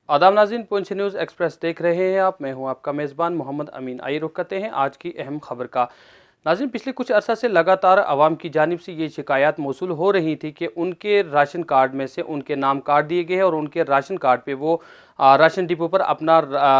आदाब नाज़रीन, Poonch news express देख रहे हैं आप। मैं हूं आपका मेज़बान मोहम्मद अमीन। आइए रुख करते हैं आज की अहम खबर का। नाज़रीन, पिछले कुछ अरसा से लगातार आवाम की जानिब से ये शिकायत मौसूल हो रही थी कि उनके राशन कार्ड में से उनके नाम काट दिए गए हैं और उनके राशन कार्ड पे वो राशन डिपो पर अपना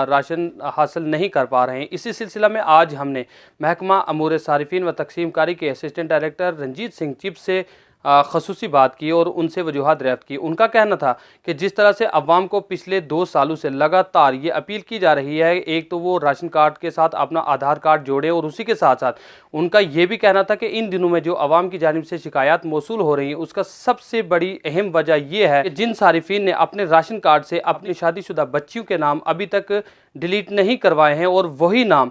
राशन हासिल नहीं कर पा रहे हैं। इसी सिलसिला में आज हमने महकमा अमूर सारिफीन व तकसीम कारी के असिस्टेंट डायरेक्टर रंजीत सिंह चिप से खसूसी बात की और उनसे वजूहत दरियाफ्त की। उनका कहना था कि जिस तरह से अवाम को पिछले 2 सालों से लगातार ये अपील की जा रही है, एक तो वो राशन कार्ड के साथ अपना आधार कार्ड जोड़ें, और उसी के साथ साथ उनका ये भी कहना था कि इन दिनों में जो अवाम की जानिब से शिकायत मौसूल हो रही है, उसका सबसे बड़ी अहम वजह यह है कि जिन सारिफीन ने अपने राशन कार्ड से अपनी शादीशुदा बच्चियों के नाम अभी तक डिलीट नहीं करवाए हैं, और वही नाम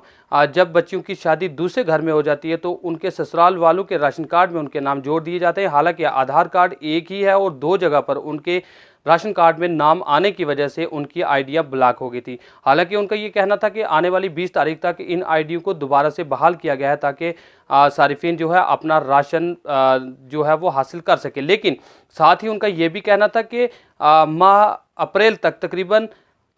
जब बच्चियों की शादी दूसरे घर में हो जाती है तो उनके ससुराल वालों के राशन कार्ड में उनके नाम जोड़ दिए जाते हैं। हालांकि आधार कार्ड एक ही है और 2 जगह पर उनके राशन कार्ड में नाम आने की वजह से उनकी आईडियाँ ब्लॉक हो गई थी। हालांकि उनका ये कहना था कि आने वाली 20 तारीख तक इन आईडियों को दोबारा से बहाल किया गया है ताकि सारिफीन जो है अपना राशन जो है वो हासिल कर सके। लेकिन साथ ही उनका ये भी कहना था कि माह अप्रैल तक तकरीबन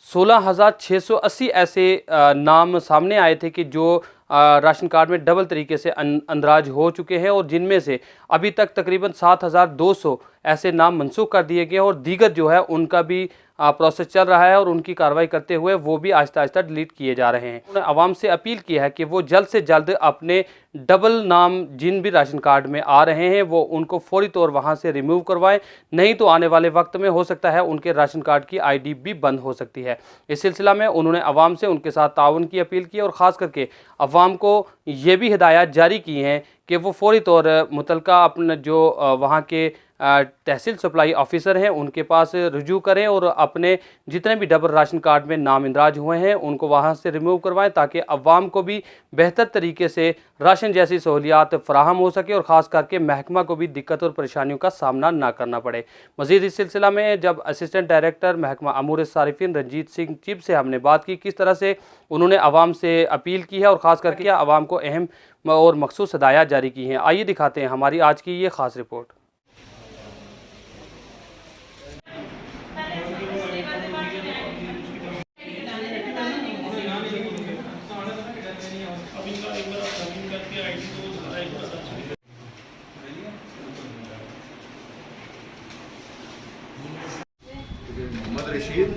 16,680 ऐसे नाम सामने आए थे कि जो राशन कार्ड में डबल तरीके से अंदराज हो चुके हैं, और जिनमें से अभी तक तकरीबन 7,200 ऐसे नाम मनसूख कर दिए गए और दीगर जो है उनका भी प्रोसेस चल रहा है और उनकी कार्रवाई करते हुए वो भी आहिस्ता आहिस्ता डिलीट किए जा रहे हैं। उन्होंने आवाम से अपील की है कि वो जल्द से जल्द अपने डबल नाम जिन भी राशन कार्ड में आ रहे हैं वो उनको फौरी तौर वहां से रिमूव करवाएं, नहीं तो आने वाले वक्त में हो सकता है उनके राशन कार्ड की आईडी भी बंद हो सकती है। इस सिलसिला में उन्होंने आवाम से उनके साथ ताउन की अपील की और ख़ास करके अवाम को ये भी हिदायत जारी की हैं कि वो फौरी तौर मुतलका अपने जो वहाँ के तहसील सप्लाई ऑफिसर हैं उनके पास रुजू करें और अपने जितने भी डबल राशन कार्ड में नाम इंदराज हुए हैं उनको वहाँ से रिमूव करवाएं, ताकि अवाम को भी बेहतर तरीके से राशन जैसी सहूलियात फराहम हो सके और ख़ास करके महकमा को भी दिक्कत और परेशानियों का सामना ना करना पड़े। मज़ीद इस सिलसिला में जब असिस्टेंट डायरेक्टर महकमा अमूर सारिफीन रंजीत सिंह चिप से हमने बात की, किस तरह से उन्होंने आवाम से अपील की है और ख़ास करके आवाम को अहम और मखसूस हिदायत जारी की हैं, आइए दिखाते हैं हमारी आज की ये ख़ास रिपोर्ट। मोहम्मद रशीद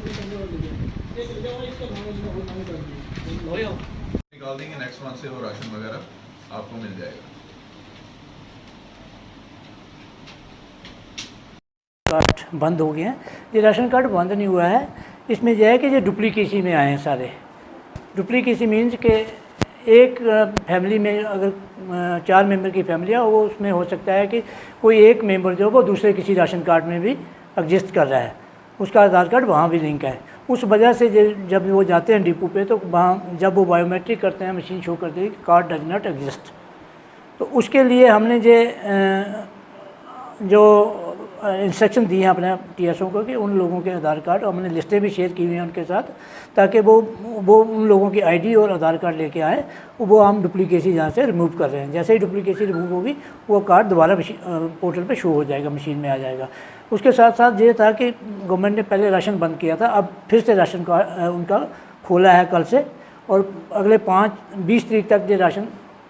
निकाल देंगे, नेक्स्ट मंथ से वो राशन वगैरह आपको मिल जाएगा। कार्ड बंद हो गए हैं। ये राशन कार्ड बंद नहीं हुआ है, इसमें यह है कि ये डुप्लीकेसी में आए हैं सारे। डुप्लीकेसी मीन्स कि एक फैमिली में अगर 4 मेंबर की फैमिली है, वो उसमें हो सकता है कि कोई एक मेंबर जो है वो दूसरे किसी राशन कार्ड में भी एग्जिस्ट कर रहा है, उसका आधार कार्ड वहाँ भी लिंक है। उस वजह से जब वो जाते हैं डिपो पे तो वहाँ जब वो बायोमेट्रिक करते हैं मशीन शो करती है कि कार्ड डज नॉट एग्जिस्ट। तो उसके लिए हमने जो इंस्ट्रक्शन दिए हैं अपने टीएसओ को कि उन लोगों के आधार कार्ड, हमने लिस्टें भी शेयर की हुई हैं उनके साथ, ताकि वो उन लोगों की आईडी और आधार कार्ड लेके आएँ। वो हम डुप्लीकेसी यहाँ से रिमूव कर रहे हैं। जैसे ही डुप्लीकेसी रिमूव होगी वो कार्ड दोबारा पोर्टल पे शो हो जाएगा, मशीन में आ जाएगा। उसके साथ साथ ये था कि गवर्नमेंट ने पहले राशन बंद किया था, अब फिर से राशन कार्ड उनका खोला है कल से, और अगले 20 तारीख तक ये राशन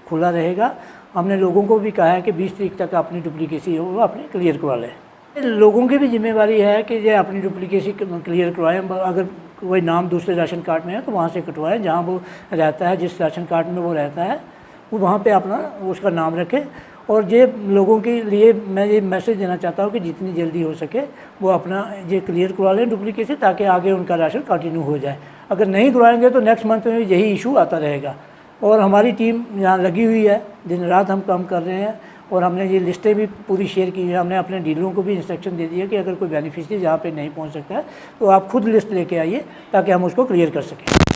खुला रहेगा। हमने लोगों को भी कहा है कि 20 तारीख तक अपनी डुप्लीकेसी हो वो अपनी क्लियर करवा लें। लोगों की भी जिम्मेवारी है कि ये अपनी डुप्लीकेसी क्लियर करवाएं। अगर कोई नाम दूसरे राशन कार्ड में है तो वहाँ से कटवाएं, जहाँ वो रहता है, जिस राशन कार्ड में वो रहता है वो वहाँ पे अपना उसका नाम रखें। और ये लोगों के लिए मैं ये मैसेज देना चाहता हूँ कि जितनी जल्दी हो सके वो अपना ये क्लियर करवा लें डुप्लीकेसी, ताकि आगे उनका राशन कंटिन्यू हो जाए। अगर नहीं करवाएंगे तो नेक्स्ट मंथ में यही इशू आता रहेगा। और हमारी टीम यहाँ लगी हुई है, दिन रात हम काम कर रहे हैं, और हमने ये लिस्टें भी पूरी शेयर की है। हमने अपने डीलरों को भी इंस्ट्रक्शन दे दिया कि अगर कोई बेनिफिशियरी जहाँ पे नहीं पहुँच सकता है तो आप खुद लिस्ट लेके आइए ताकि हम उसको क्लियर कर सकें।